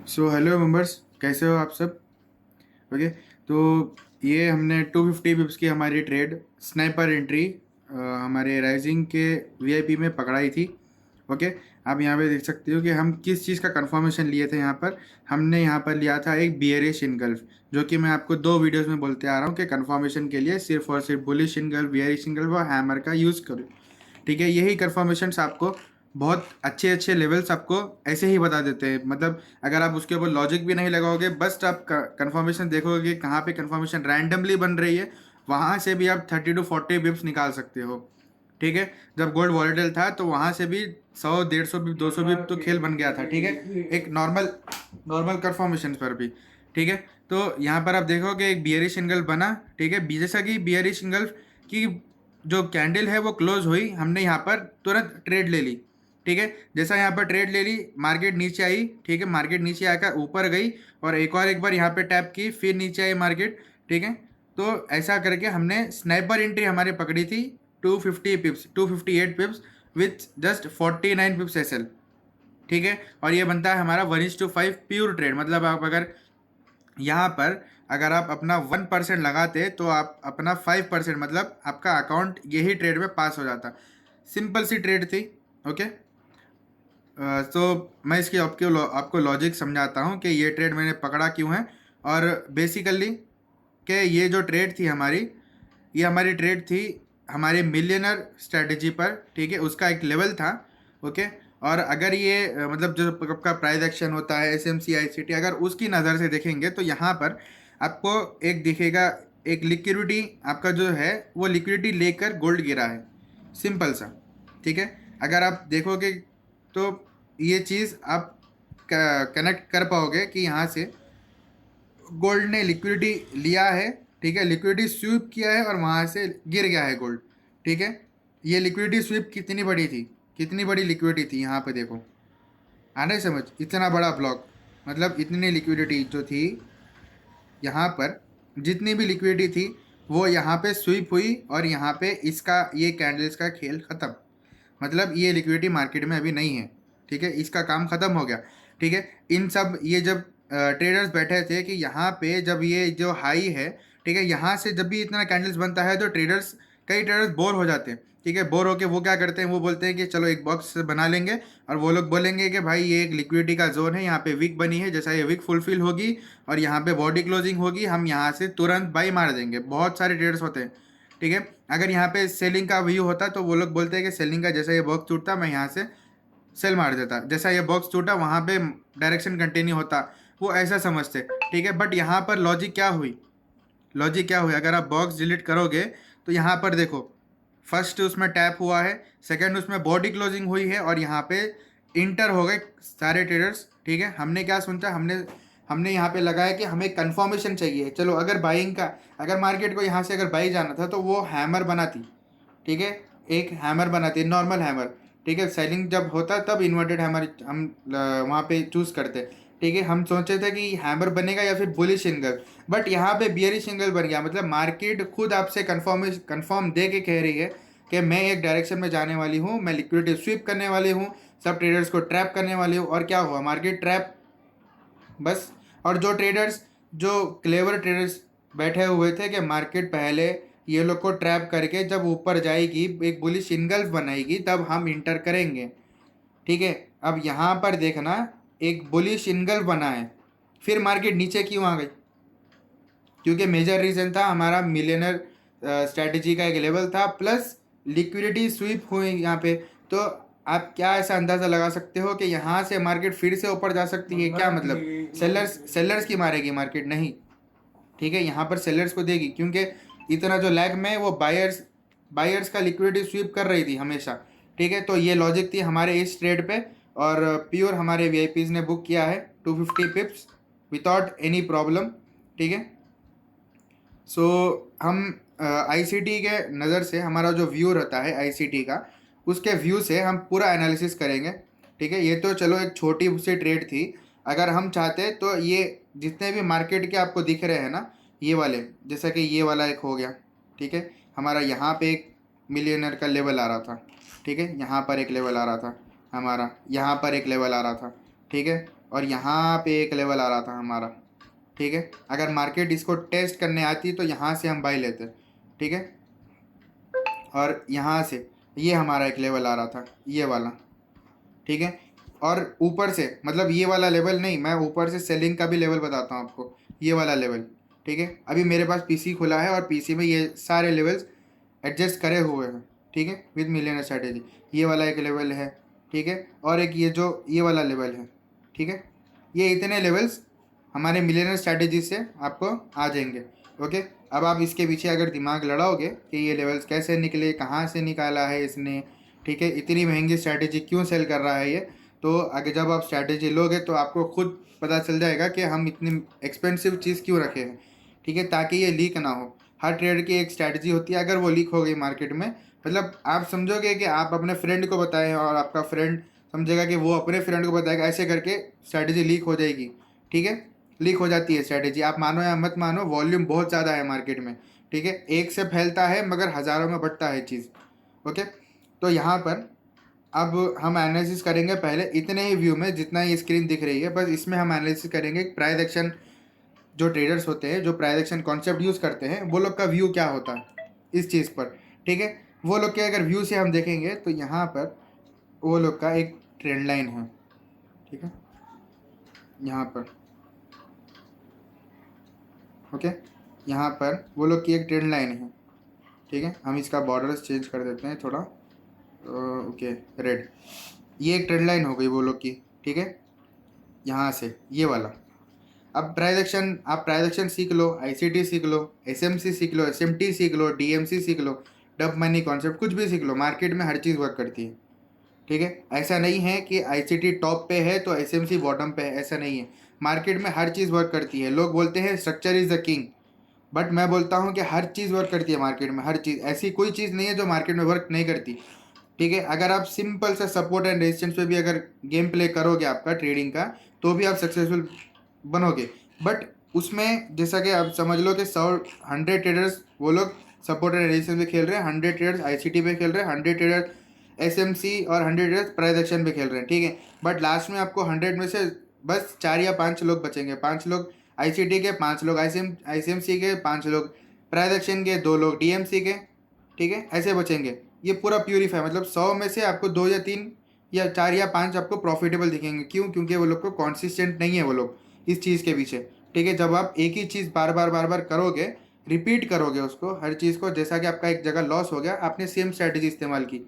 So hello members, कैसे हो आप सब? ओके। तो ये हमने 250 पिप्स की हमारी ट्रेड स्नाइपर एंट्री हमारे राइजिंग के वीआईपी में पकड़ाई थी। ओके। आप यहाँ पे देख सकते हो कि हम किस चीज़ का कंफर्मेशन लिए थे। यहाँ पर हमने यहाँ पर लिया था एक बियरिश इनगल्फ, जो कि मैं आपको 2 वीडियोस में बोलते आ रहा हूँ कि कंफर्मेशन के लिए सिर्फ और सिर्फ बुलिश इनगल्फ, बियरिश इनगल्फ और हैमर का यूज़ करो। ठीक है, यही कंफर्मेशंस आपको बहुत अच्छे अच्छे लेवल्स आपको ऐसे ही बता देते हैं। मतलब अगर आप उसके ऊपर लॉजिक भी नहीं लगाओगे, बस आप कंफर्मेशन देखोगे कहाँ पे कंफर्मेशन रैंडमली बन रही है, वहाँ से भी आप 30 to 40 बिप्स निकाल सकते हो। ठीक है। जब गोल्ड वॉलेटाइल था तो वहाँ से भी 100, 150 बिप, 200 बिप तो खेल बन गया था। ठीक है, एक नॉर्मल नॉर्मल कंफर्मेशन पर भी। ठीक है। तो यहाँ पर आप देखोगे एक बियरिश इंगल्फ बना। ठीक है, जैसा कि बियरिश इंगल्फ की जो कैंडल है वो क्लोज हुई, हमने यहाँ पर तुरंत ट्रेड ले ली। ठीक है, जैसा यहाँ पर ट्रेड ले ली, मार्केट नीचे आई। ठीक है, मार्केट नीचे आकर ऊपर गई और एक बार यहाँ पे टैप की, फिर नीचे आई मार्केट। ठीक है, तो ऐसा करके हमने स्नाइपर एंट्री हमारी पकड़ी थी 250 pips, 258 pips with just 49 pips SL. ठीक है, और ये बनता है हमारा 1:5 प्योर ट्रेड। मतलब आप अगर यहाँ पर अगर आप अपना 1% लगाते तो आप अपना 5%, मतलब आपका अकाउंट यही ट्रेड में पास हो जाता। सिंपल सी ट्रेड थी। ओके। तो मैं इसकी आपको लॉजिक समझाता हूँ कि ये ट्रेड मैंने पकड़ा क्यों है। और बेसिकली कि ये जो ट्रेड थी हमारी, ये हमारी ट्रेड थी हमारे मिलियनर स्ट्रेटजी पर। ठीक है, उसका एक लेवल था। ओके। और अगर ये मतलब जो आपका प्राइस एक्शन होता है एसएमसी आईसीटी, अगर उसकी नज़र से देखेंगे तो यहाँ पर आपको एक दिखेगा, एक लिक्विडिटी आपका जो है वो लिक्विडिटी लेकर गोल्ड गिरा है। सिंपल सा। ठीक है, अगर आप देखोगे तो ये चीज़ आप कनेक्ट कर पाओगे कि यहाँ से गोल्ड ने लिक्विडिटी लिया है। ठीक है, लिक्विडिटी स्वीप किया है और वहाँ से गिर गया है गोल्ड। ठीक है, ये लिक्विडिटी स्वीप कितनी बड़ी थी, कितनी बड़ी लिक्विडिटी थी, यहाँ पे देखो। आ रहा है समझ? इतना बड़ा ब्लॉक, मतलब इतनी लिक्विडिटी जो थी यहाँ पर, जितनी भी लिक्विडिटी थी वो यहाँ पे स्वीप हुई और यहाँ पे इसका ये कैंडल्स का खेल ख़त्म। मतलब ये लिक्विडिटी मार्केट में अभी नहीं है। ठीक है, इसका काम ख़त्म हो गया। ठीक है, इन सब ये जब ट्रेडर्स बैठे थे कि यहाँ पे जब ये जो हाई है, ठीक है, यहाँ से जब भी इतना कैंडल्स बनता है तो कई ट्रेडर्स बोर हो जाते हैं। ठीक है, बोर होके वो क्या करते हैं, वो बोलते हैं कि चलो एक बॉक्स बना लेंगे और वो लोग बोलेंगे कि भाई ये एक लिक्विडिटी का जोन है, यहाँ पे विक बनी है, जैसा ये विक फुलफिल होगी और यहाँ पे बॉडी क्लोजिंग होगी, हम यहाँ से तुरंत बाई मार देंगे। बहुत सारे ट्रेडर्स होते हैं। ठीक है, अगर यहाँ पे सेलिंग का व्यू होता तो वो लोग बोलते हैं कि सेलिंग का जैसा ये बॉक्स टूटता मैं यहाँ से सेल मार देता, जैसा ये बॉक्स टूटा वहाँ पे डायरेक्शन कंटिन्यू होता, वो ऐसा समझते। ठीक है, बट यहाँ पर लॉजिक क्या हुई, अगर आप बॉक्स डिलीट करोगे तो यहाँ पर देखो, फर्स्ट उसमें टैप हुआ है, सेकंड उसमें बॉडी क्लोजिंग हुई है और यहाँ पे इंटर हो गए सारे ट्रेडर्स। ठीक है, हमने क्या सोचा, हमने हमने यहाँ पे लगाया कि हमें कंफर्मेशन चाहिए। चलो अगर बाइंग का, अगर मार्केट को यहाँ से अगर बाई जाना था तो वो हैमर बनाती। ठीक है, एक हैमर बनाती है, नॉर्मल हैमर। ठीक है, सेलिंग जब होता तब इन्वर्टेड हैमर हम वहाँ पे चूज करते। ठीक है, हम सोचे थे कि हैमर बनेगा या फिर बुलिश सिंगल, बट यहाँ पे बियरिश सिंगल बन गया। मतलब मार्केट खुद आपसे कंफर्म दे के कह रही है कि मैं एक डायरेक्शन में जाने वाली हूँ, मैं लिक्विडिटी स्वीप करने वाली हूँ, सब ट्रेडर्स को ट्रैप करने वाली हूँ। और क्या हुआ, मार्केट ट्रैप बस। और जो ट्रेडर्स, जो क्लेवर ट्रेडर्स बैठे हुए थे कि मार्केट पहले ये लोग को ट्रैप करके जब ऊपर जाएगी, एक बुलिश इनगल्फ बनाएगी, तब हम इंटर करेंगे। ठीक है, अब यहाँ पर देखना, एक बुलिश इनगल्फ बना है, फिर मार्केट नीचे क्यों आ गई? क्योंकि मेजर रीजन था हमारा मिलियनर स्ट्रैटेजी का एक लेवल था, प्लस लिक्विडिटी स्वीप हुई यहाँ पे। तो आप क्या ऐसा अंदाज़ा लगा सकते हो कि यहाँ से मार्केट फिर से ऊपर जा सकती है? क्या मतलब सेलर्स की मारेगी मार्केट? नहीं। ठीक है, यहाँ पर सेलर्स को देगी, क्योंकि इतना जो लैग में वो बायर्स बायर्स का लिक्विडिटी स्वीप कर रही थी हमेशा। ठीक है, तो ये लॉजिक थी हमारे इस ट्रेड पे। और प्योर हमारे वीआईपीज ने बुक किया है 250 पिप्स विदाउट एनी प्रॉब्लम। ठीक है, सो हम आईसीटी के नज़र से, हमारा जो व्यू रहता है आईसीटी का, उसके व्यू से हम पूरा एनालिसिस करेंगे। ठीक है, ये तो चलो एक छोटी सी ट्रेड थी। अगर हम चाहते तो ये जितने भी मार्केट के आपको दिख रहे हैं ना, ये वाले, जैसा कि ये वाला एक हो गया। ठीक है, हमारा यहाँ पे एक मिलियनर का लेवल आ रहा था। ठीक है, यहाँ पर एक लेवल आ रहा था, हमारा यहाँ पर एक लेवल आ रहा था। ठीक है, और यहाँ पे एक लेवल आ रहा था हमारा, ठीक है। अगर मार्केट इसको टेस्ट करने आती तो यहाँ से हम बाई लेते, ठीक है। और यहाँ से ये हमारा एक लेवल आ रहा था, ये वाला, ठीक है। और ऊपर से, मतलब ये वाला लेवल नहीं, मैं ऊपर से सेलिंग का भी लेवल बताता हूँ आपको, ये वाला लेवल, ठीक है। अभी मेरे पास पीसी खुला है और पीसी में ये सारे लेवल्स एडजस्ट करे हुए हैं, ठीक है, विद मिलियनर स्ट्रैटेजी। ये वाला एक लेवल है, ठीक है, और एक ये जो ये वाला लेवल है, ठीक है। ये इतने लेवल्स हमारे मिलियनर स्ट्रैटेजी से आपको आ जाएंगे, ओके। अब आप इसके पीछे अगर दिमाग लड़ाओगे कि ये लेवल्स कैसे निकले, कहाँ से निकाला है इसने, ठीक है, इतनी महंगी स्ट्रैटेजी क्यों सेल कर रहा है ये, तो अगर जब आप स्ट्रैटेजी लोगे तो आपको खुद पता चल जाएगा कि हम इतनी एक्सपेंसिव चीज़ क्यों रखे हैं, ठीक है, ताकि ये लीक ना हो। हर ट्रेड की एक स्ट्रैटेजी होती है, अगर वो लीक हो गई मार्केट में, मतलब आप समझोगे कि आप अपने फ्रेंड को बताएं और आपका फ्रेंड समझेगा कि वो अपने फ्रेंड को बताएगा, ऐसे करके स्ट्रैटेजी लीक हो जाएगी, ठीक है। लीक हो जाती है स्ट्रैटेजी, आप मानो या मत मानो, वॉल्यूम बहुत ज़्यादा है मार्केट में, ठीक है, एक से फैलता है मगर हज़ारों में बढ़ता है चीज़, ओके। तो यहाँ पर अब हम एनालिसिस करेंगे पहले इतने ही व्यू में जितना ये स्क्रीन दिख रही है, बस इसमें हम एनालिसिस करेंगे प्राइस एक्शन, जो ट्रेडर्स होते हैं जो प्राइस एक्शन कॉन्सेप्ट यूज़ करते हैं वो लोग का व्यू क्या होता है इस चीज़ पर, ठीक है। वो लोग के अगर व्यू से हम देखेंगे तो यहाँ पर वो लोग का एक ट्रेंड लाइन है, ठीक है, यहाँ पर, ओके। यहाँ पर वो लोग की एक ट्रेंड लाइन है, ठीक है। हम इसका बॉर्डर्स चेंज कर देते हैं थोड़ा, ओके, रेड। ये एक ट्रेंड लाइन हो गई वो लोग की, ठीक है, यहाँ से ये वाला। अब प्राइस एक्शन, आप प्राइस एक्शन सीख लो, आईसीटी सीख लो, एसएमसी सीख लो, एसएमटी सीख लो, डीएमसी सीख लो, डब मनी कॉन्सेप्ट कुछ भी सीख लो, मार्केट में हर चीज़ वर्क करती है, ठीक है। ऐसा नहीं है कि आईसीटी टॉप पे है तो एसएमसी बॉटम पे है, ऐसा नहीं है। मार्केट में हर चीज़ वर्क करती है। लोग बोलते हैं structure is the king, but मैं बोलता हूँ कि हर चीज़ वर्क करती है मार्केट में, हर चीज़, ऐसी कोई चीज़ नहीं है जो मार्केट में वर्क नहीं करती, ठीक है। अगर आप सिंपल से सपोर्ट एंड रेजिस्टेंस पे भी अगर गेम प्ले करोगे आपका ट्रेडिंग का, तो भी आप सक्सेसफुल बनोगे। बट उसमें जैसा कि आप समझ लो कि 100 ट्रेडर्स वो लोग सपोर्ट एंड रेजिस्टेंस पे खेल रहे हैं, 100 ट्रेडर्स आईसीटी पे खेल रहे हैं, 100 ट्रेडर्स एसएमसी और 100 ट्रेडर्स प्राइस एक्शन पे खेल रहे हैं, ठीक है। बट लास्ट में आपको 100 में से बस 4 या 5 लोग बचेंगे, 5 लोग आईसीटी के, 5 लोग आईसीएमसी के, 5 लोग प्राइस एक्शन के, 2 लोग डीएमसी के, ठीक है, ऐसे बचेंगे। ये पूरा प्यूरीफाई, मतलब 100 में से आपको 2 या 3 या 4 या 5 आपको प्रॉफिटेबल दिखेंगे। क्यों? क्योंकि वो लोग को कॉन्सिस्टेंट नहीं है वो लोग इस चीज़ के पीछे, ठीक है। जब आप एक ही चीज़ बार बार करोगे, रिपीट करोगे उसको, हर चीज़ को, जैसा कि आपका एक जगह लॉस हो गया, आपने सेम स्ट्रैटेजी इस्तेमाल की,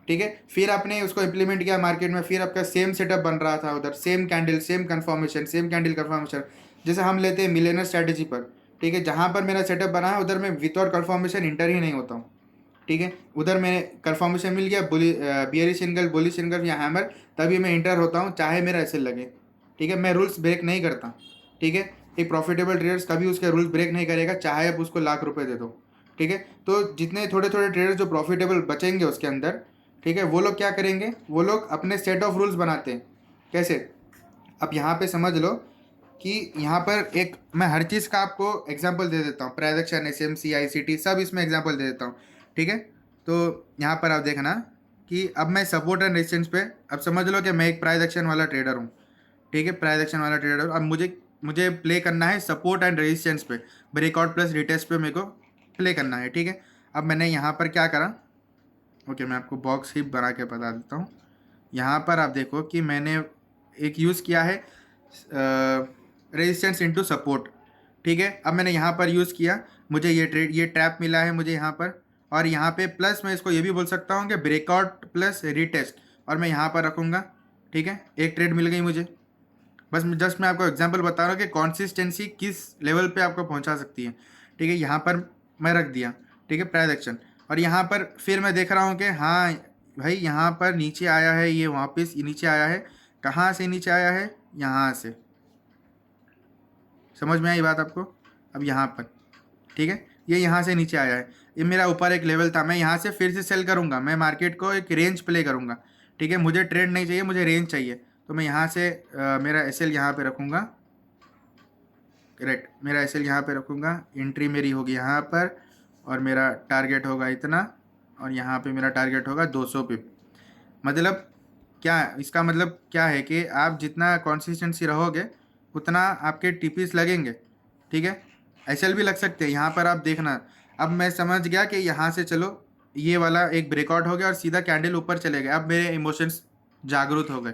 ठीक है, फिर आपने उसको इम्प्लीमेंट किया मार्केट में, फिर आपका सेम सेटअप बन रहा था उधर, same candle, same confirmation, same candle confirmation. जैसे हम लेते हैं मिलियनर स्ट्रैटेजी पर, ठीक है, जहाँ पर मेरा सेटअप बना है उधर मैं विदाउट कन्फर्मेशन इंटर ही नहीं होता हूँ, ठीक है। उधर मैंने कंफर्मेशन मिल गया, बियरिश सिंगल, बुलिश सिंगल या हैमर, तभी मैं इंटर होता हूँ, चाहे मेरा ऐसे लगे, ठीक है। मैं रूल्स ब्रेक नहीं करता, ठीक है। एक प्रॉफिटेबल ट्रेडर्स कभी उसके रूल्स ब्रेक नहीं करेगा, चाहे आप उसको लाख रुपए दे दो, ठीक है। तो जितने थोड़े थोड़े ट्रेडर्स जो प्रॉफिटेबल बचेंगे उसके अंदर, ठीक है, वो लोग क्या करेंगे, वो लोग अपने सेट ऑफ रूल्स बनाते हैं। कैसे? अब यहाँ पे समझ लो कि यहाँ पर एक मैं हर चीज़ का आपको एग्जांपल दे देता हूँ, प्राइस एक्शन, एसएमसी, आईसीटी, सब इसमें एग्जांपल दे देता हूँ, ठीक है। तो यहाँ पर आप देखना कि अब मैं सपोर्ट एंड रेजिस्टेंस पे, अब समझ लो कि मैं एक प्राइस एक्शन वाला ट्रेडर हूँ, ठीक है, प्राइस एक्शन वाला ट्रेडर। अब मुझे मुझे प्ले करना है सपोर्ट एंड रेजिस्टेंस पे, ब्रेकआउट प्लस रिटेस्ट पे मेरे को प्ले करना है, ठीक है। अब मैंने यहाँ पर क्या करा, ओके, मैं आपको बॉक्स ही बना के बता देता हूँ। यहाँ पर आप देखो कि मैंने एक यूज़ किया है रेजिस्टेंस इनटू सपोर्ट, ठीक है। अब मैंने यहाँ पर यूज़ किया, मुझे ये ट्रैप मिला है मुझे यहाँ पर, और यहाँ पे प्लस मैं इसको ये भी बोल सकता हूँ कि ब्रेकआउट प्लस रीटेस्ट, और मैं यहाँ पर रखूँगा, ठीक है। एक ट्रेड मिल गई मुझे। बस जस्ट मैं आपको एग्जांपल बता रहा हूँ कि कॉन्सिस्टेंसी किस लेवल पे आपको पहुँचा सकती है, ठीक है। यहाँ पर मैं रख दिया, ठीक है, प्राइस एक्शन। और यहाँ पर फिर मैं देख रहा हूँ कि हाँ भाई, यहाँ पर नीचे आया है, ये वापस नीचे आया है। कहाँ से नीचे आया है? यहाँ से। समझ में आई बात आपको? अब यहाँ पर, ठीक है, ये यहाँ से नीचे आया है, ये मेरा ऊपर एक लेवल था, मैं यहाँ से फिर से सेल करूँगा, मैं मार्केट को एक रेंज प्ले करूँगा, ठीक है। मुझे ट्रेंड नहीं चाहिए, मुझे रेंज चाहिए, तो मैं यहाँ से मेरा एसएल यहाँ पे रखूँगा, करेक्ट, मेरा एसएल यहाँ पे रखूँगा, एंट्री मेरी होगी यहाँ पर, और मेरा टारगेट होगा इतना, और यहाँ पे मेरा टारगेट होगा 200 पिप। मतलब क्या इसका मतलब क्या है कि आप जितना कंसिस्टेंसी रहोगे उतना आपके टीपीस लगेंगे, ठीक है। एसएल भी लग सकते हैं, यहाँ पर आप देखना। अब मैं समझ गया कि यहाँ से चलो ये वाला एक ब्रेकआउट हो गया और सीधा कैंडल ऊपर चले गए। अब मेरे इमोशंस जागरूक हो गए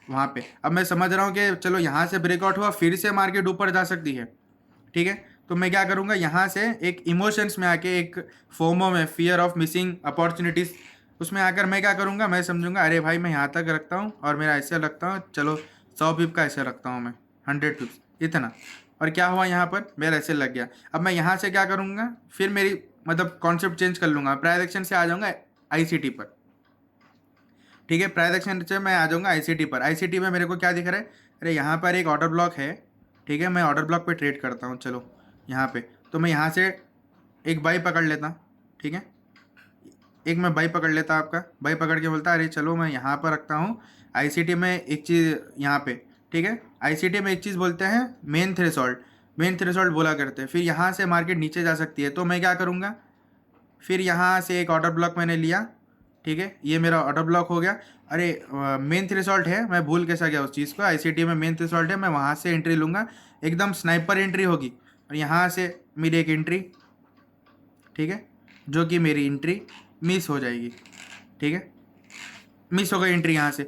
वहाँ पे। अब मैं समझ रहा हूँ कि चलो यहाँ से ब्रेकआउट हुआ, फिर से मार्केट ऊपर जा सकती है, ठीक है। तो मैं क्या करूँगा, यहाँ से एक इमोशंस में आके, एक फोमो में, फियर ऑफ मिसिंग अपॉर्चुनिटीज़, उसमें आकर मैं क्या करूँगा, मैं समझूंगा अरे भाई मैं यहाँ तक रखता हूँ और मेरा ऐसे रखता हूँ, चलो 100 पिप का ऐसे रखता हूँ मैं, 100 पिप्स इतना। और क्या हुआ, यहाँ पर मेरा ऐसे लग गया। अब मैं यहाँ से क्या करूँगा, फिर मेरी मतलब कॉन्सेप्ट चेंज कर लूँगा, प्राइस एक्शन से आ जाऊँगा आईसीटी पर, ठीक है। प्राइस एक्शन से मैं आ जाऊँगा आईसीटी पर। आईसीटी में मेरे को क्या दिख रहा है, अरे यहाँ पर एक ऑर्डर ब्लॉक है, ठीक है। मैं ऑर्डर ब्लॉक पे ट्रेड करता हूँ, चलो यहाँ पे। तो मैं यहाँ से एक बाई पकड़ लेता, ठीक है। एक मैं बाई पकड़ लेता, आपका बाई पकड़ के बोलता अरे चलो मैं यहाँ पर रखता हूँ। आईसीटी में एक चीज़ यहाँ पे, ठीक है। आईसीटी में एक चीज़ बोलते हैं मेन थ्रेशोल्ड, मेन थ्रेशोल्ड बोला करते हैं। फिर यहाँ से मार्केट नीचे जा सकती है, तो मैं क्या करूँगा, फिर यहाँ से एक ऑर्डर ब्लॉक मैंने लिया, ठीक है। ये मेरा ऑर्डर ब्लॉक हो गया। अरे मेन थ्रेशोल्ड है, मैं भूल कैसा गया उस चीज़ को। आईसीटी में मेन थ्रेशोल्ड है, मैं वहाँ से एंट्री लूँगा, एकदम स्नाइपर एंट्री होगी। और यहाँ से मेरी एक एंट्री, ठीक है, जो कि मेरी एंट्री मिस हो जाएगी, ठीक है। मिस हो गई एंट्री यहाँ से,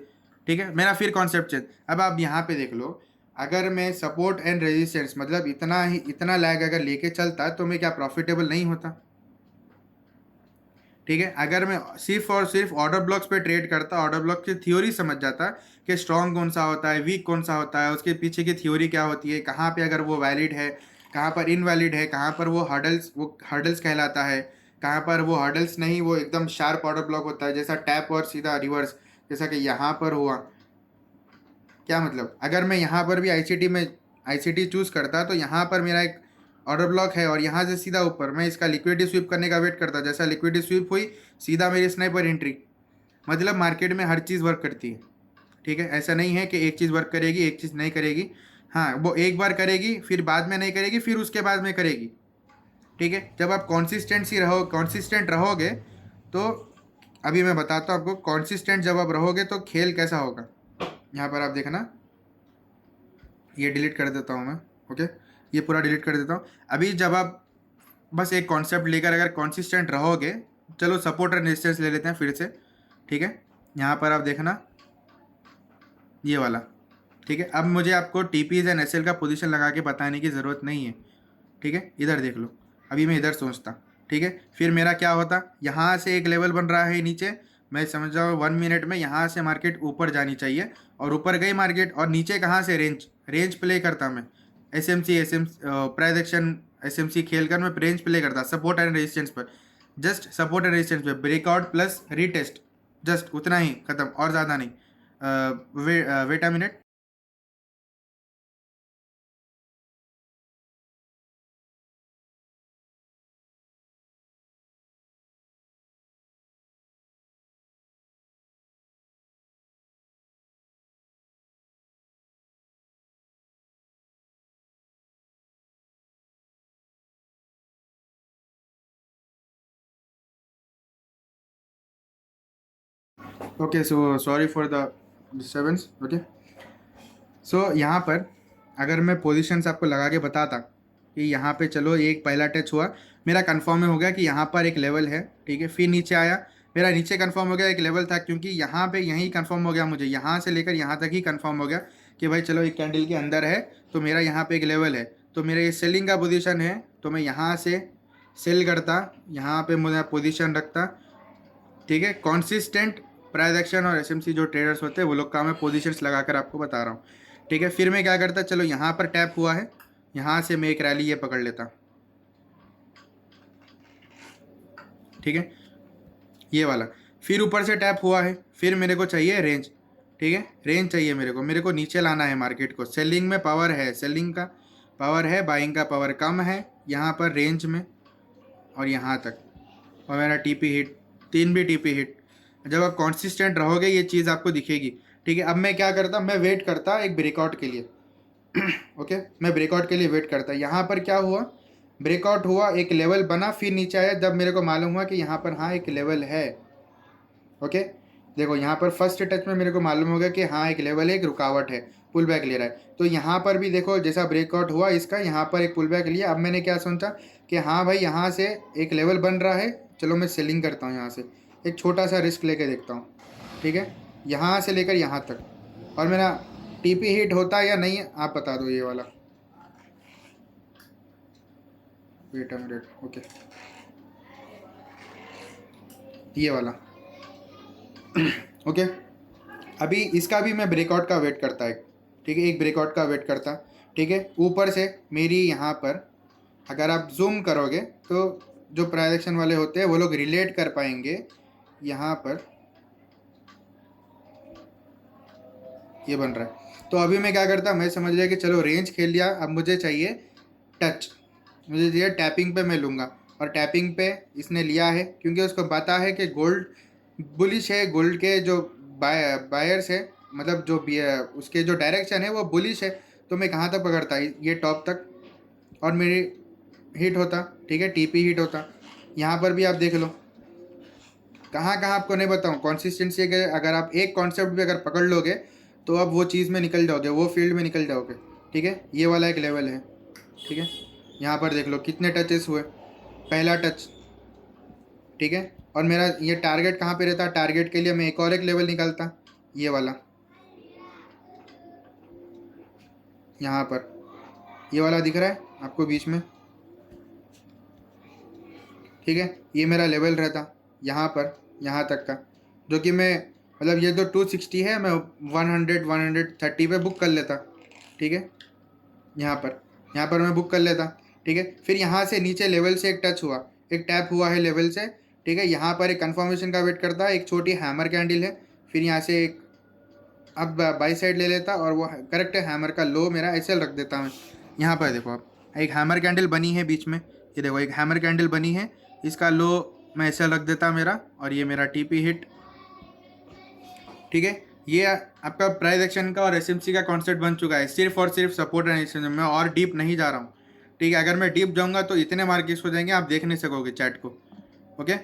ठीक है। मेरा फिर कॉन्सेप्ट चेंज। अब आप यहाँ पे देख लो, अगर मैं सपोर्ट एंड रेजिस्टेंस मतलब इतना ही, इतना लैग अगर लेके चलता तो मैं क्या प्रॉफिटेबल नहीं होता, ठीक है। अगर मैं सिर्फ और सिर्फ ऑर्डर ब्लॉक्स पे ट्रेड करता, ऑर्डर ब्लॉक की थ्योरी समझ जाता कि स्ट्रॉन्ग कौन सा होता है, वीक कौन सा होता है, उसके पीछे की थ्योरी क्या होती है, कहाँ पे अगर वो वैलिड है, कहाँ पर इनवैलिड है, कहाँ पर वो हर्डल्स कहलाता है, कहाँ पर वो हर्डल्स नहीं, वो एकदम शार्प ऑर्डर ब्लॉक होता है, जैसा टैप और सीधा रिवर्स, जैसा कि यहाँ पर हुआ। क्या मतलब, अगर मैं यहाँ पर भी आईसीटी में आईसीटी चूज़ करता तो यहाँ पर मेरा एक ऑर्डर ब्लॉक है और यहाँ से सीधा ऊपर मैं इसका लिक्विडिटी स्वीप करने का वेट करता, जैसा लिक्विडिटी स्वीप हुई सीधा मेरी स्नाइपर एंट्री। मतलब मार्केट में हर चीज़ वर्क करती है, ठीक है। ऐसा नहीं है कि एक चीज़ वर्क करेगी एक चीज़ नहीं करेगी। हाँ, वो एक बार करेगी फिर बाद में नहीं करेगी, फिर उसके बाद में करेगी, ठीक है। जब आप कॉन्सिस्टेंट रहोगे तो, अभी मैं बताता हूँ आपको, कॉन्सिस्टेंट जब आप रहोगे तो खेल कैसा होगा। यहाँ पर आप देखना, ये डिलीट कर देता हूँ मैं, ओके, ये पूरा डिलीट कर देता हूँ। अभी जब आप बस एक कॉन्सेप्ट लेकर अगर कॉन्सिस्टेंट रहोगे, चलो सपोर्ट एंड रेजिस्टेंस ले लेते हैं फिर से, ठीक है। यहाँ पर आप देखना ये वाला, ठीक है। अब मुझे आपको टीपीज एंड एसएल का पोजीशन लगा के बताने की ज़रूरत नहीं है, ठीक है। इधर देख लो, अभी मैं इधर सोचता, ठीक है। फिर मेरा क्या होता, यहाँ से एक लेवल बन रहा है नीचे, मैं समझ जाऊँ 1 मिनट में यहाँ से मार्केट ऊपर जानी चाहिए, और ऊपर गई मार्केट, और नीचे कहाँ से रेंज प्ले करता मैं, एसएम प्राइस एक्शन एसएमसी खेल कर मैं रेंज प्ले करता सपोर्ट एंड रेजिस्टेंस पर, जस्ट सपोर्ट एंड रेजिस्टेंस पर ब्रेकआउट प्लस रीटेस्ट, जस्ट उतना ही, खत्म, और ज़्यादा नहीं। Wait a minute. Okay, so sorry for the disturbance, okay. So यहाँ पर अगर मैं पोजीशंस आपको लगा के बताता कि यहाँ पे चलो एक पहला टच हुआ, मेरा कंफर्म हो गया कि यहाँ पर एक लेवल है, ठीक है। फिर नीचे आया, मेरा नीचे कंफर्म हो गया एक लेवल था, क्योंकि यहाँ पे यहीं कंफर्म हो गया, मुझे यहाँ से लेकर यहाँ तक ही कंफर्म हो गया कि भाई चलो एक कैंडल के अंदर है, तो मेरा यहाँ पे एक लेवल है, तो मेरा ये सेलिंग का पोजीशन है, तो मैं यहाँ से सेल करता, यहाँ पे मुझे पोजीशन रखता, ठीक है। कॉन्सिस्टेंट प्राइस एक्शन और एसएमसी जो ट्रेडर्स होते हैं वो लोग का मैं पोजीशंस लगाकर आपको बता रहा हूँ, ठीक है। फिर मैं क्या करता, चलो यहाँ पर टैप हुआ है, यहाँ से मैं एक रैली ये पकड़ लेता, ठीक है, ये वाला। फिर ऊपर से टैप हुआ है, फिर मेरे को चाहिए रेंज, ठीक है, रेंज चाहिए मेरे को नीचे लाना है मार्केट को। सेलिंग में पावर है, सेलिंग का पावर है, बाइंग का पावर कम है यहाँ पर रेंज में, और यहाँ तक, और मेरा टीपी हिट, 3 भी टीपी हिट। जब आप कॉन्सिस्टेंट रहोगे ये चीज़ आपको दिखेगी, ठीक है। अब मैं क्या करता, मैं वेट करता एक ब्रेकआउट के लिए ओके, मैं ब्रेकआउट के लिए वेट करता। यहाँ पर क्या हुआ, ब्रेकआउट हुआ, एक लेवल बना, फिर नीचे आया, जब मेरे को मालूम हुआ कि यहाँ पर हाँ एक लेवल है, ओके, देखो यहाँ पर फर्स्ट टच में मेरे को मालूम हो गया कि हाँ एक लेवल है, एक रुकावट है, पुल बैक ले रहा है। तो यहाँ पर भी देखो जैसा ब्रेकआउट हुआ इसका, यहाँ पर एक पुल बैक लिया। अब मैंने क्या सोचा कि हाँ भाई यहाँ से एक लेवल बन रहा है, चलो मैं सेलिंग करता हूँ यहाँ से, एक छोटा सा रिस्क लेके देखता हूँ। ठीक है, यहाँ से लेकर यहाँ तक, और मेरा टीपी हिट होता है या नहीं आप बता दो। ये वाला, वेट अ मिनट, ओके, ये वाला ओके। अभी इसका भी मैं ब्रेकआउट का वेट करता है। ठीक है, एक ब्रेकआउट का वेट करता। ठीक है, ऊपर से मेरी यहाँ पर अगर आप जूम करोगे तो जो प्राइजेक्शन वाले होते हैं वो लोग रिलेट कर पाएंगे। यहाँ पर ये बन रहा है। तो अभी मैं क्या करता, मैं समझ लिया कि चलो रेंज खेल लिया, अब मुझे चाहिए टच, मुझे चाहिए टैपिंग पे मैं लूँगा। और टैपिंग पे इसने लिया है क्योंकि उसको पता है कि गोल्ड बुलिश है, गोल्ड के जो बायर्स है, मतलब जो उसके जो डायरेक्शन है वो बुलिश है। तो मैं कहाँ तक पकड़ता, ये टॉप तक, और मेरी हिट होता। ठीक है, टीपी हिट होता। यहाँ पर भी आप देख लो, कहाँ कहाँ आपको नहीं बताऊँ, कॉन्सिस्टेंसी के अगर आप एक कॉन्सेप्ट भी अगर पकड़ लोगे तो अब वो चीज़ में निकल जाओगे, वो फील्ड में निकल जाओगे। ठीक है, ये वाला एक लेवल है। ठीक है, यहाँ पर देख लो कितने टचेस हुए, पहला टच। ठीक है, और मेरा ये टारगेट कहाँ पे रहता, टारगेट के लिए मैं एक और एक लेवल निकालता, ये वाला, यहाँ पर ये वाला दिख रहा है आपको बीच में। ठीक है, ये मेरा लेवल रहता यहाँ पर, यहाँ तक का, जो कि मैं मतलब ये तो 260 है, मैं 130 पे बुक कर लेता। ठीक है, यहाँ पर मैं बुक कर लेता। ठीक है, फिर यहाँ से नीचे लेवल से एक टच हुआ, एक टैप हुआ है लेवल से। ठीक है, यहाँ पर एक कंफर्मेशन का वेट करता, एक छोटी हैमर कैंडल है, फिर यहाँ से एक अब बाई साइड ले लेता, और वो करेक्ट है हैमर का लो मेरा ऐसे रख देता मैं। यहाँ पर देखो आप, एक हैमर कैंडल बनी है बीच में, ये देखो एक हैमर कैंडल बनी है, इसका लो मैं ऐसे रख देता मेरा, और ये मेरा टीपी हिट। ठीक है, ये आपका प्राइस एक्शन का और एसएमसी का कॉन्सेप्ट बन चुका है, सिर्फ और सिर्फ सपोर्ट एंड रेजिस्टेंस में, और डीप नहीं जा रहा हूँ। ठीक है, अगर मैं डीप जाऊँगा तो इतने मार्केट्स हो जाएंगे आप देख नहीं सकोगे चैट को। ओके,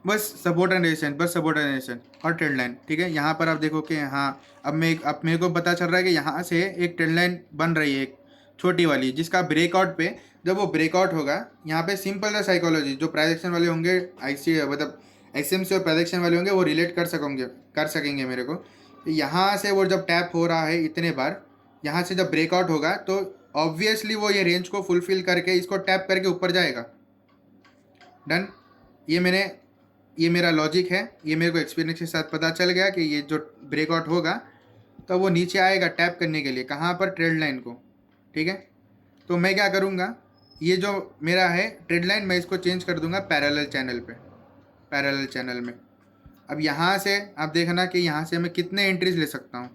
बस सपोर्ट एंड रेजिस्टेंस, बस सपोर्ट एंड रेजिस्टेंस और ट्रेंड लाइन। ठीक है, यहाँ पर आप देखो कि हाँ अब मेरे को पता चल रहा है कि यहाँ से एक ट्रेंड लाइन बन रही है, एक छोटी वाली, जिसका ब्रेकआउट पे जब वो ब्रेकआउट होगा, यहाँ पे सिंपल सा साइकोलॉजी, जो प्राइजेक्शन वाले होंगे आईसी मतलब एसएमसी और प्राइजेक्शन वाले होंगे वो रिलेट कर सकेंगे मेरे को। यहाँ से वो जब टैप हो रहा है इतने बार, यहाँ से जब ब्रेकआउट होगा तो ऑब्वियसली वो ये रेंज को फुलफिल करके इसको टैप करके ऊपर जाएगा। डन, ये मेरा लॉजिक है, ये मेरे को एक्सपीरियंस के साथ पता चल गया कि ये जो ब्रेकआउट होगा तो वो नीचे आएगा टैप करने के लिए, कहाँ पर, ट्रेड लाइन को। ठीक है, तो मैं क्या करूँगा, ये जो मेरा है ट्रेड लाइन, मैं इसको चेंज कर दूंगा पैरेलल चैनल पे, पैरेलल चैनल में। अब यहाँ से आप देखना कि यहाँ से मैं कितने एंट्रीज ले सकता हूँ।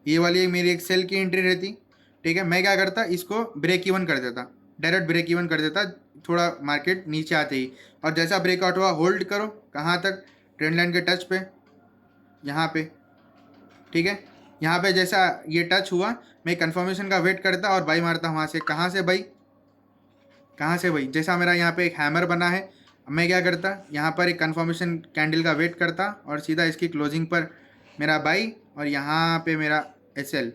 ये वाली मेरी एक सेल की एंट्री रहती। ठीक है, मैं क्या करता, इसको ब्रेक इवन कर देता, डायरेक्ट ब्रेक इवन कर देता थोड़ा मार्केट नीचे आते ही, और जैसा ब्रेकआउट हुआ होल्ड करो, कहाँ तक, ट्रेंड लाइन के टच पे, यहाँ पे। ठीक है, यहाँ पे जैसा ये टच हुआ मैं कंफर्मेशन का वेट करता और बाई मारता वहाँ से। कहाँ से भाई, जैसा मेरा यहाँ पे एक हैमर बना है, मैं क्या करता, यहाँ पर एक कंफर्मेशन कैंडल का वेट करता और सीधा इसकी क्लोजिंग पर मेरा बाई, और यहाँ पे मेरा एसएल,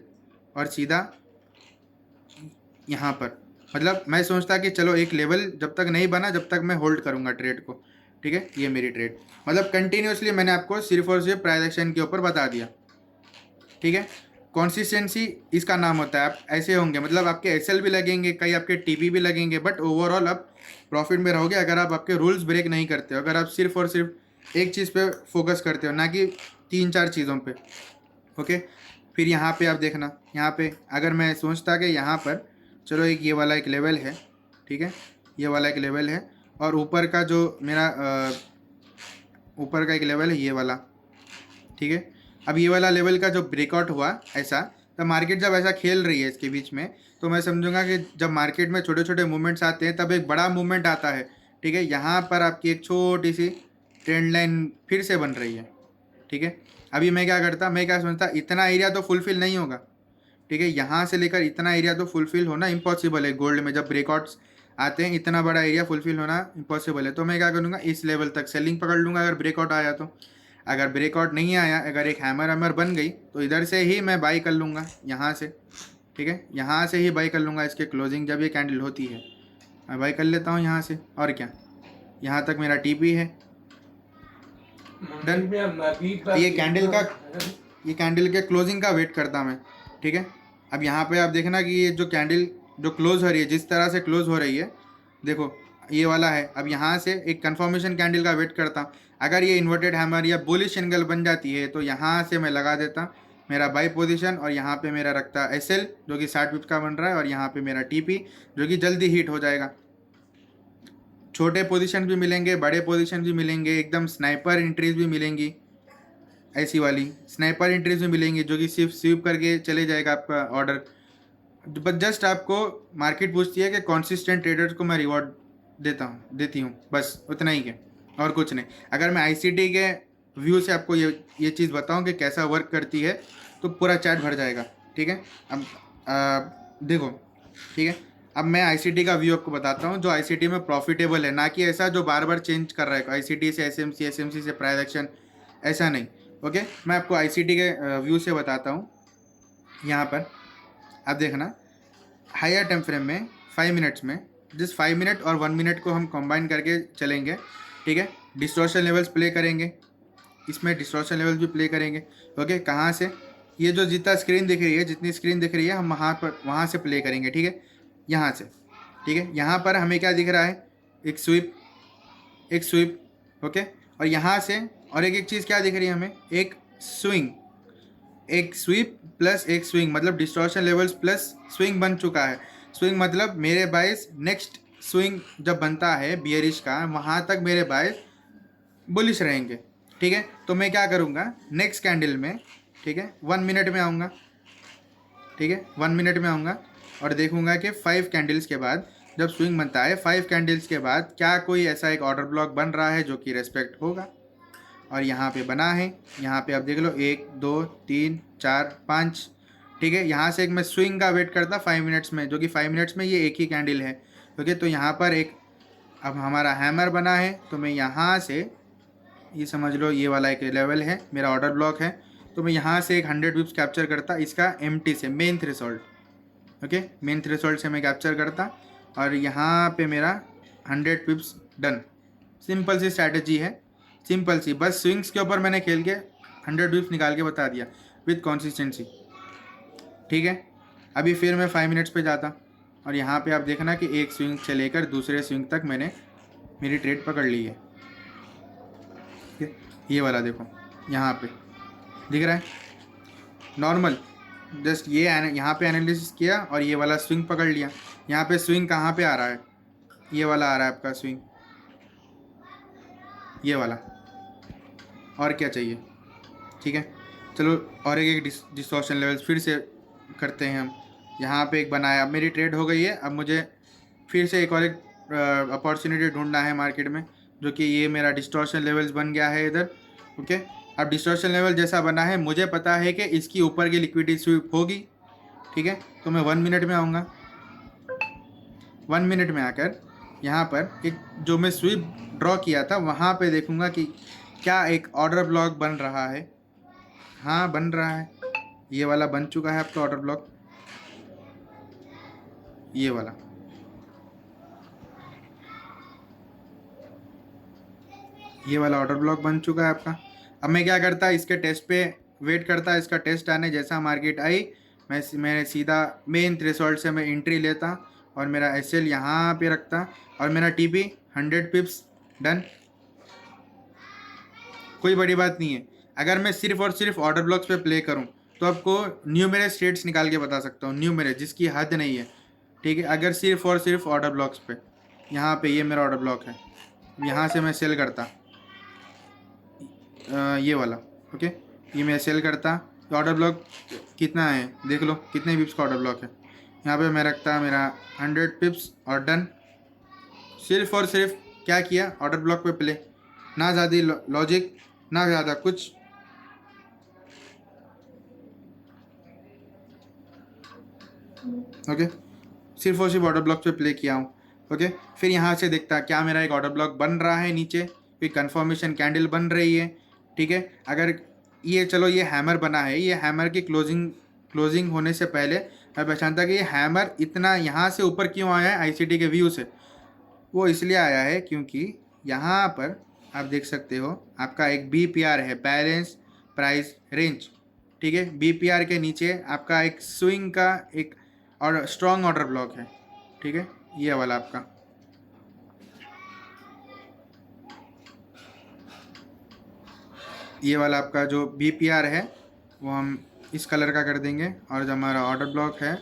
और सीधा यहाँ पर। मतलब मैं सोचता कि चलो एक लेवल जब तक नहीं बना जब तक मैं होल्ड करूँगा ट्रेड को। ठीक है, ये मेरी ट्रेड, मतलब कंटिन्यूसली मैंने आपको सिर्फ और सिर्फ प्राइस एक्शन के ऊपर बता दिया। ठीक है, कंसिस्टेंसी इसका नाम होता है। आप ऐसे होंगे, मतलब आपके एसएल भी लगेंगे, कई आपके टीपी भी लगेंगे, बट ओवरऑल आप प्रॉफिट में रहोगे अगर आप आपके रूल्स ब्रेक नहीं करते हो, अगर आप सिर्फ और सिर्फ एक चीज़ पे फोकस करते हो, ना कि 3-4 चीज़ों पे। ओके, फिर यहाँ पे आप देखना, यहाँ पे अगर मैं सोचता कि यहाँ पर चलो एक ये वाला एक लेवल है। ठीक है, ये वाला एक लेवल है, और ऊपर का जो मेरा ऊपर का एक लेवल है ये वाला। ठीक है, अब ये वाला लेवल का जो ब्रेकआउट हुआ ऐसा, तो मार्केट जब ऐसा खेल रही है इसके बीच में, तो मैं समझूंगा कि जब मार्केट में छोटे छोटे मूवमेंट्स आते हैं तब एक बड़ा मूवमेंट आता है। ठीक है, यहाँ पर आपकी एक छोटी सी ट्रेंड लाइन फिर से बन रही है। ठीक है, अभी मैं क्या करता, मैं क्या सोचता, इतना एरिया तो फुलफिल नहीं होगा। ठीक है, यहाँ से लेकर इतना एरिया तो फुलफिल होना इम्पॉसिबल है। गोल्ड में जब ब्रेकआउट्स आते हैं इतना बड़ा एरिया फुलफिल होना इम्पॉसिबल है। तो मैं क्या करूँगा, इस लेवल तक सेलिंग पकड़ लूँगा अगर ब्रेकआउट आया तो। अगर ब्रेकआउट नहीं आया, अगर एक हैमर हैमर बन गई तो इधर से ही मैं बाई कर लूँगा, यहाँ से, ठीक है, यहाँ से ही बाई कर लूँगा इसके क्लोजिंग जब ये कैंडल होती है, मैं बाई कर लेता हूँ यहाँ से। और क्या, यहाँ तक मेरा टीपी है, डन। ये कैंडल के क्लोजिंग का वेट करता मैं, ठीक है। अब यहाँ पे आप देखना कि ये जो कैंडल जो क्लोज हो रही है, जिस तरह से क्लोज हो रही है, देखो ये वाला है। अब यहाँ से एक कंफर्मेशन कैंडल का वेट करता, अगर ये इन्वर्टेड हैमर या बुलिश एंगल बन जाती है तो यहाँ से मैं लगा देता मेरा बाई पोजीशन, और यहाँ पे मेरा रखता एसएल जो कि 60 पिप्स का बन रहा है, और यहाँ पे मेरा टीपी जो कि जल्दी हीट हो जाएगा। छोटे पोजीशन भी मिलेंगे, बड़े पोजीशन भी मिलेंगे, एकदम स्नाइपर एंट्रीज भी मिलेंगी, ऐसी वाली स्नाइपर एंट्रीज भी मिलेंगी जो कि सिर्फ स्वीप करके चले जाएगा आपका ऑर्डर। बस जस्ट आपको मार्केट पूछती है कि कॉन्सिस्टेंट ट्रेडर्स को मैं रिवॉर्ड देती हूँ, बस उतना ही है और कुछ नहीं। अगर मैं आईसीटी के व्यू से आपको ये चीज़ बताऊँ कि कैसा वर्क करती है तो पूरा चैट भर जाएगा, ठीक है। अब देखो, ठीक है, अब मैं आईसीटी का व्यू आपको बताता हूँ जो आईसीटी में प्रॉफिटेबल है, ना कि ऐसा जो बार बार चेंज कर रहा है आईसीटी से एसएमसी, एसएमसी से प्राइस एक्शन, ऐसा नहीं। ओके, मैं आपको आईसीटी के व्यू से बताता हूँ। यहाँ पर आप देखना, हायर टाइम फ्रेम में 5 मिनट्स में, जिस 5 मिनट और 1 मिनट को हम कंबाइन करके चलेंगे, ठीक है। डिस्टॉर्शन लेवल्स प्ले करेंगे, इसमें डिस्टॉर्शन लेवल्स भी प्ले करेंगे। ओके, कहाँ से, ये जो जितना स्क्रीन दिख रही है, जितनी स्क्रीन दिख रही है, हम वहाँ से प्ले करेंगे, ठीक है, यहाँ से, ठीक है। यहाँ पर हमें क्या दिख रहा है, एक स्वीप, एक स्वीप, ओके। और यहाँ से और एक चीज़ क्या दिख रही है हमें, एक स्विंग, एक स्वीप प्लस एक स्विंग, मतलब डिस्टॉर्शन लेवल्स प्लस स्विंग बन चुका है। स्विंग मतलब मेरे बाइस नेक्स्ट स्विंग जब बनता है बियरिश का, वहाँ तक मेरे बाइस बुलिश रहेंगे, ठीक है। तो मैं क्या करूँगा नेक्स्ट कैंडल में, ठीक है, 1 मिनट में आऊँगा, ठीक है, 1 मिनट में आऊँगा और देखूँगा कि 5 कैंडल्स के बाद जब स्विंग बनता है, 5 कैंडल्स के बाद क्या कोई ऐसा एक ऑर्डर ब्लॉक बन रहा है जो कि रेस्पेक्ट होगा। और यहाँ पे बना है, यहाँ पे आप देख लो 1 2 3 4 5, ठीक है। यहाँ से एक मैं स्विंग का वेट करता 5 मिनट्स में, जो कि 5 मिनट्स में ये एक ही कैंडल है, ओके। तो यहाँ पर एक अब हमारा हैमर बना है, तो मैं यहाँ से, ये समझ लो ये वाला एक लेवल है, मेरा ऑर्डर ब्लॉक है, तो मैं यहाँ से एक 100 पिप्स कैप्चर करता इसका एमटी से, main threshold, okay, main threshold से मैं कैप्चर करता, और यहाँ पे मेरा 100 पिप्स डन। सिंपल सी स्ट्रैटेजी है, सिंपल सी, बस स्विंग्स के ऊपर मैंने खेल के 100 पिप्स निकाल के बता दिया विथ कंसिस्टेंसी, ठीक है। अभी फिर मैं 5 मिनट्स पे जाता और यहाँ पे आप देखना कि एक स्विंग से लेकर दूसरे स्विंग तक मैंने मेरी ट्रेड पकड़ ली है, ठीक है। ये वाला देखो यहाँ पे दिख रहा है नॉर्मल, जस्ट ये यहाँ पे एनालिसिस किया और ये वाला स्विंग पकड़ लिया। यहाँ पे स्विंग कहाँ पे आ रहा है, ये वाला आ रहा है आपका स्विंग, ये वाला, और क्या चाहिए, ठीक है। चलो और एक डिस्टॉर्शन लेवल्स फिर से करते हैं हम। यहाँ पे एक बनाया, अब मेरी ट्रेड हो गई है, अब मुझे फिर से एक और एक अपॉर्चुनिटी ढूंढना है मार्केट में, जो कि ये मेरा डिस्टॉर्शन लेवल्स बन गया है इधर, ओके। अब डिस्टॉर्शन लेवल जैसा बना है, मुझे पता है कि इसकी ऊपर की लिक्विडिटी स्वीप होगी, ठीक है। तो मैं 1 मिनट में आऊँगा, 1 मिनट में आकर यहाँ पर एक जो मैं स्वीप ड्रॉ किया था वहाँ पे देखूँगा कि क्या एक ऑर्डर ब्लॉक बन रहा है। हाँ बन रहा है, ये वाला बन चुका है आपका ऑर्डर ब्लॉक, ये वाला, ये वाला ऑर्डर ब्लॉक बन चुका है आपका। अब मैं क्या करता, इसके टेस्ट पे वेट करता, इसका टेस्ट आने जैसा मार्केट आई मैं सीधा मेन थ्रेशोल्ड से मैं एंट्री लेता और मेरा एसएल यहाँ पे रखता और मेरा टीपी 100 पिप्स डन। कोई बड़ी बात नहीं है। अगर मैं सिर्फ और सिर्फ ऑर्डर ब्लॉक्स पे प्ले करूं तो आपको न्यूमेरस स्टेट्स निकाल के बता सकता हूँ, न्यूमेरस जिसकी हद नहीं है, ठीक है। अगर सिर्फ और सिर्फ ऑर्डर ब्लॉक्स पे, यहाँ पे ये मेरा ऑर्डर ब्लॉक है, यहाँ से मैं सेल करता ये वाला, ओके, ये मैं सेल करता। ऑर्डर ब्लॉक कितना है देख लो, कितने पिप्स का ऑर्डर ब्लॉक है, यहाँ पे मैं रखता मेरा 100 पिप्स और डन। सिर्फ और सिर्फ क्या किया, ऑर्डर ब्लॉक पे प्ले, ना ज़्यादा लॉजिक ना ज़्यादा कुछ, ओके। सिर्फ और सिर्फ ऑर्डर ब्लॉक पे प्ले किया हूँ, ओके। फिर यहाँ से देखता क्या मेरा एक ऑर्डर ब्लॉक बन रहा है नीचे, कोई कंफर्मेशन कैंडल बन रही है, ठीक है। अगर ये चलो ये हैमर बना है, ये हैमर की क्लोजिंग होने से पहले मैं पहचानता कि ये हैमर इतना यहाँ से ऊपर क्यों आया है आईसीटी के व्यू से। वो इसलिए आया है क्योंकि यहाँ पर आप देख सकते हो आपका एक बीपीआर है, बैलेंस प्राइस रेंज, ठीक है। बीपीआर के नीचे आपका एक स्विंग का एक और स्ट्रॉन्ग ऑर्डर ब्लॉक है, ठीक है। ये वाला आपका ये वाला आपका जो बीपीआर है वो हम इस कलर का कर देंगे, और जो हमारा ऑर्डर ब्लॉक है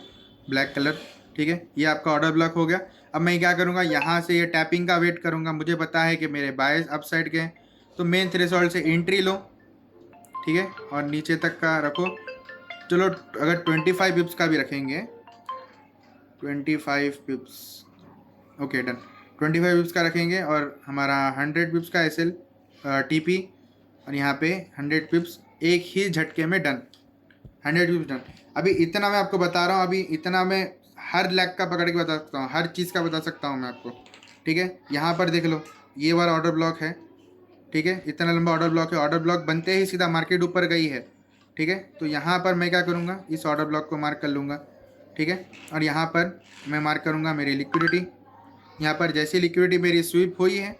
ब्लैक कलर, ठीक है। ये आपका ऑर्डर ब्लॉक हो गया। अब मैं क्या करूँगा, यहाँ से ये टैपिंग का वेट करूँगा। मुझे पता है कि मेरे बायस अप साइड के हैं, तो मेन थ्रेशोल्ड से एंट्री लो, ठीक है, और नीचे तक का रखो। चलो अगर 25 पिप्स का भी रखेंगे, 25 पिप्स, ओके डन, 25 पिप्स का रखेंगे, और हमारा 100 पिप्स का एसएल टीपी, और यहाँ पे 100 पिप्स एक ही झटके में डन, 100 पिप्स डन। अभी इतना मैं आपको बता रहा हूँ, अभी इतना मैं हर लैग का पकड़ के बता सकता हूँ, हर चीज़ का बता सकता हूँ मैं आपको, ठीक है। यहाँ पर देख लो ये वाला ऑर्डर ब्लॉक है, ठीक है, इतना लंबा ऑर्डर ब्लॉक है। ऑर्डर ब्लॉक बनते ही सीधा मार्केट ऊपर गई है, ठीक है। तो यहाँ पर मैं क्या करूँगा, इस ऑर्डर ब्लॉक को मार्क कर लूँगा, ठीक है, और यहाँ पर मैं मार्क करूँगा मेरी लिक्विडिटी। यहाँ पर जैसी लिक्विडिटी मेरी स्वीप हुई है,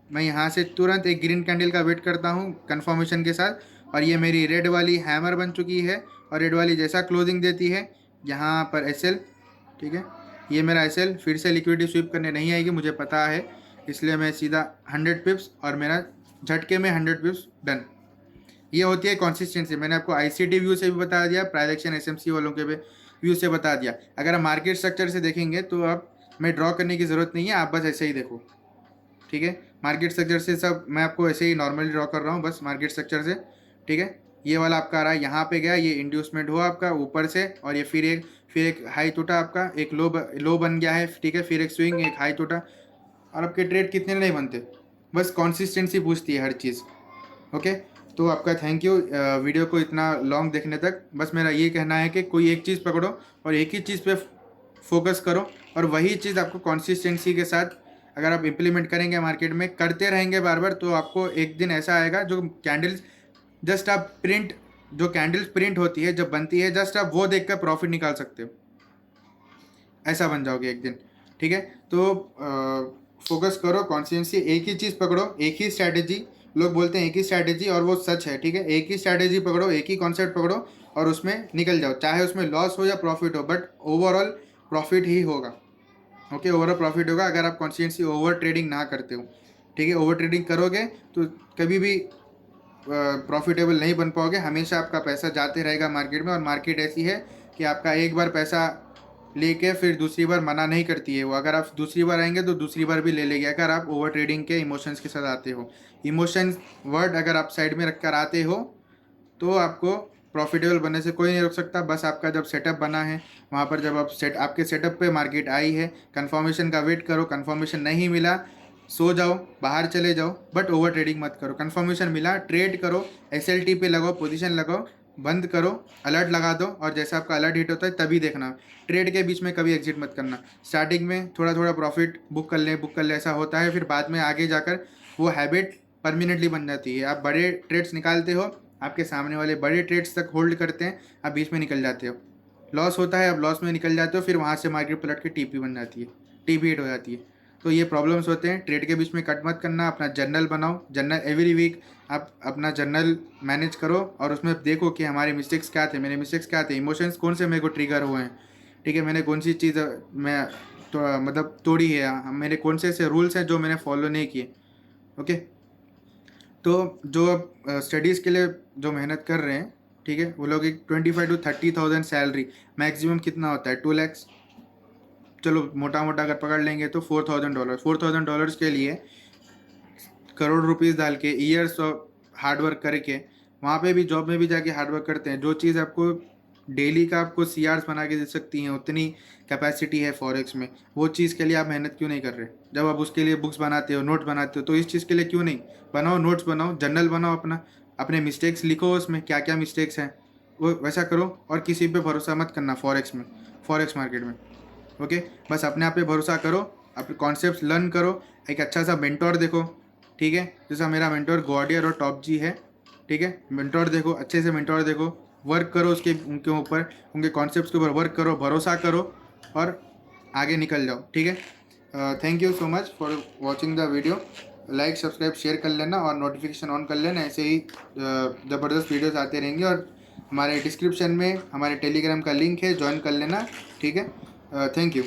मैं यहाँ से तुरंत एक ग्रीन कैंडल का वेट करता हूँ कंफर्मेशन के साथ, और ये मेरी रेड वाली हैमर बन चुकी है, और रेड वाली जैसा क्लोजिंग देती है यहाँ पर एसएल, ठीक है, ये मेरा एसएल फिर से लिक्विडिटी स्वीप करने नहीं आएगी, मुझे पता है, इसलिए मैं सीधा 100 पिप्स और मेरा झटके में 100 पिप्स डन। ये होती है कंसिस्टेंसी। मैंने आपको आईसीटी व्यू से भी बता दिया, प्राइस एक्शन एसएमसी वालों के व्यू से बता दिया। अगर आप मार्केट स्ट्रक्चर से देखेंगे तो आप मैं ड्रॉ करने की ज़रूरत नहीं है, आप बस ऐसे ही देखो, ठीक है। मार्केट स्ट्रक्चर से सब मैं आपको ऐसे ही नॉर्मली ड्रॉ कर रहा हूँ, बस मार्केट स्ट्रक्चर से, ठीक है। ये वाला आपका आ रहा है, यहाँ पे गया, ये इंड्यूसमेंट हुआ आपका ऊपर से, और ये फिर एक हाई टूटा आपका, एक लो बन गया है, ठीक है, फिर एक स्विंग, एक हाई टूटा, और आपके ट्रेड कितने नहीं बनते, बस कॉन्सिस्टेंसी पूछती है हर चीज़, ओके। तो आपका थैंक यू वीडियो को इतना लॉन्ग देखने तक। बस मेरा ये कहना है कि कोई एक चीज़ पकड़ो और एक ही चीज़ पे फोकस करो, और वही चीज़ आपको कॉन्सिस्टेंसी के साथ अगर आप इम्प्लीमेंट करेंगे, मार्केट में करते रहेंगे बार बार, तो आपको एक दिन ऐसा आएगा जो कैंडल्स जस्ट आप प्रिंट, जो कैंडल्स प्रिंट होती है जब बनती है, जस्ट आप वो देख कर प्रॉफिट निकाल सकते हो, ऐसा बन जाओगे एक दिन, ठीक है। तो फोकस करो, कॉन्सिस्टेंसी, एक ही चीज़ पकड़ो, एक ही स्ट्रैटेजी, लोग बोलते हैं एक ही स्ट्रैटेजी, और वो सच है, ठीक है। एक ही स्ट्रैटेजी पकड़ो, एक ही कॉन्सेप्ट पकड़ो, और उसमें निकल जाओ, चाहे उसमें लॉस हो या प्रॉफिट हो, बट ओवरऑल प्रॉफिट ही होगा, ओके, ओवरऑल प्रॉफिट होगा अगर आप कॉन्सिस्टेंसी ओवर ट्रेडिंग ना करते हो, ठीक है। ओवर ट्रेडिंग करोगे तो कभी भी प्रॉफिटेबल नहीं बन पाओगे, हमेशा आपका पैसा जाते रहेगा मार्केट में, और मार्केट ऐसी है कि आपका एक बार पैसा लेके फिर दूसरी बार मना नहीं करती है वो। अगर आप दूसरी बार आएंगे तो दूसरी बार भी ले लेगी, अगर आप ओवर ट्रेडिंग के इमोशंस के साथ आते हो। इमोशंस वर्ड अगर आप साइड में रख कर आते हो तो आपको प्रॉफिटेबल बनने से कोई नहीं रोक सकता। बस आपका जब सेटअप बना है वहाँ पर, जब आप आपके सेटअप पे मार्केट आई है, कंफर्मेशन का वेट करो, कंफर्मेशन नहीं मिला सो जाओ, बाहर चले जाओ, बट ओवर ट्रेडिंग मत करो। कंफर्मेशन मिला ट्रेड करो, एसएलटी पे लगाओ, पोजीशन लगाओ, बंद करो, अलर्ट लगा दो, और जैसा आपका अलर्ट हिट होता है तभी देखना। ट्रेड के बीच में कभी एग्जिट मत करना। स्टार्टिंग में थोड़ा थोड़ा प्रॉफिट बुक कर ले ऐसा होता है, फिर बाद में आगे जाकर वो हैबिट परमानेंटली बन जाती है। आप बड़े ट्रेड्स निकालते हो, आपके सामने वाले बड़े ट्रेड्स तक होल्ड करते हैं, आप बीच में निकल जाते हो, लॉस होता है, अब लॉस में निकल जाते हो, फिर वहाँ से मार्केट पलट के टीपी बन जाती है, टीपी हिट हो जाती है। तो ये प्रॉब्लम्स होते हैं। ट्रेड के बीच में कट मत करना, अपना जर्नल बनाओ, जर्नल एवरी वीक आप अपना जर्नल मैनेज करो, और उसमें देखो कि हमारे मिस्टेक्स क्या थे, मेरे मिस्टेक्स क्या थे, इमोशंस कौन से मेरे को ट्रिगर हुए हैं, ठीक है, मैंने कौन सी चीज़ मैं तो मतलब तोड़ी है, मेरे कौन से ऐसे रूल्स हैं जो मैंने फॉलो नहीं किए, ओके। तो जो अब स्टडीज़ के लिए जो मेहनत कर रहे हैं, ठीक है, वो लोग एक 25 to 30,000 सैलरी, मैक्सिमम कितना होता है 2 लाख, चलो मोटा मोटा अगर पकड़ लेंगे तो $4,000, $4,000 के लिए करोड़ रुपीस डाल के ईयर्स ऑफ हार्डवर्क करके वहाँ पे भी जॉब में भी जाके हार्डवर्क करते हैं। जो चीज़ आपको डेली का आपको सीआर्स बना के दे सकती हैं, उतनी कैपेसिटी है फॉरेक्स में, वो चीज़ के लिए आप मेहनत क्यों नहीं कर रहे? जब आप उसके लिए बुक्स बनाते हो, नोट बनाते हो, तो इस चीज़ के लिए क्यों नहीं बनाओ, नोट्स बनाओ, जर्नल बनाओ, अपने मिस्टेक्स लिखो, उसमें क्या क्या मिस्टेक्स हैं वो वैसा करो, और किसी पे भरोसा मत करना फॉरेक्स मार्केट में, ओके। बस अपने आप पे भरोसा करो, अपने कॉन्सेप्ट्स लर्न करो, एक अच्छा सा मेंटोर देखो, ठीक है। जैसा मेरा मेंटोर गॉडियर और टॉप जी है, ठीक है। मेंटोर देखो, अच्छे से मेंटोर देखो, वर्क करो उसके उनके ऊपर, उनके कॉन्सेप्ट्स के ऊपर वर्क करो, भरोसा करो और आगे निकल जाओ, ठीक है। Thank you so much for watching the video. Like subscribe share कर लेना और नोटिफिकेशन ऑन कर लेना, ऐसे ही ज़बरदस्त वीडियोस आते रहेंगे। और हमारे डिस्क्रिप्शन में हमारे टेलीग्राम का लिंक है, ज्वाइन कर लेना, ठीक है। Thank you.